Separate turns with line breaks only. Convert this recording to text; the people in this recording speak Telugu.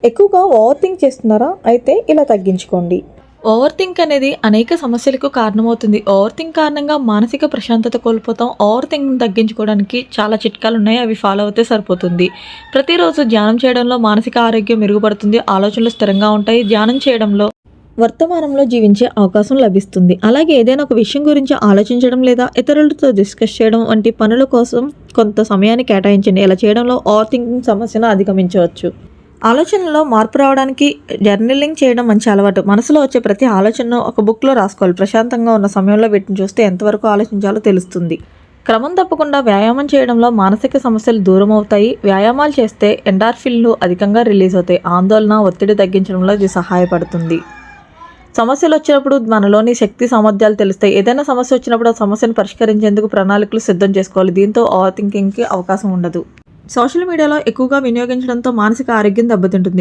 ఎక్కువగా ఓవర్ థింక్ చేస్తున్నారా? అయితే ఇలా తగ్గించుకోండి. ఓవర్ థింక్ అనేది అనేక సమస్యలకు కారణమవుతుంది. ఓవర్ థింక్ కారణంగా మానసిక ప్రశాంతత కోల్పోతాం. ఓవర్ థింక్ని తగ్గించుకోవడానికి చాలా చిట్కాలు ఉన్నాయి. అవి ఫాలో అవుతే సరిపోతుంది. ప్రతిరోజు ధ్యానం చేయడంలో మానసిక ఆరోగ్యం మెరుగుపడుతుంది. ఆలోచనలు స్థిరంగా ఉంటాయి. ధ్యానం చేయడంలో వర్తమానంలో జీవించే అవకాశం లభిస్తుంది. అలాగే ఏదైనా ఒక విషయం గురించి ఆలోచించడం లేదా ఇతరులతో డిస్కస్ చేయడం వంటి పనుల కోసం కొంత సమయాన్ని కేటాయించండి. ఇలా చేయడంలో ఓవర్ థింకింగ్ సమస్యను అధిగమించవచ్చు. ఆలోచనలో మార్పు రావడానికి జర్నలింగ్ చేయడం మంచి అలవాటు. మనసులో వచ్చే ప్రతి ఆలోచనను ఒక బుక్లో రాసుకోవాలి. ప్రశాంతంగా ఉన్న సమయంలో వీటిని చూస్తే ఎంతవరకు ఆలోచించాలో తెలుస్తుంది. క్రమం తప్పకుండా వ్యాయామం చేయడంలో మానసిక సమస్యలు దూరం అవుతాయి. వ్యాయామాలు చేస్తే ఎండార్ఫిన్లు అధికంగా రిలీజ్ అవుతాయి. ఆందోళన, ఒత్తిడి తగ్గించడంలో ఇది సహాయపడుతుంది. సమస్యలు వచ్చినప్పుడు మనలోని శక్తి సామర్థ్యాలు తెలుస్తాయి. ఏదైనా సమస్య వచ్చినప్పుడు ఆ సమస్యను పరిష్కరించేందుకు ప్రణాళికలు సిద్ధం చేసుకోవాలి. దీంతో ఓవర్ థింకింగ్కి అవకాశం ఉండదు. సోషల్ మీడియాలో ఎక్కువగా వినియోగించడంతో మానసిక ఆరోగ్యం దెబ్బతింటుంది.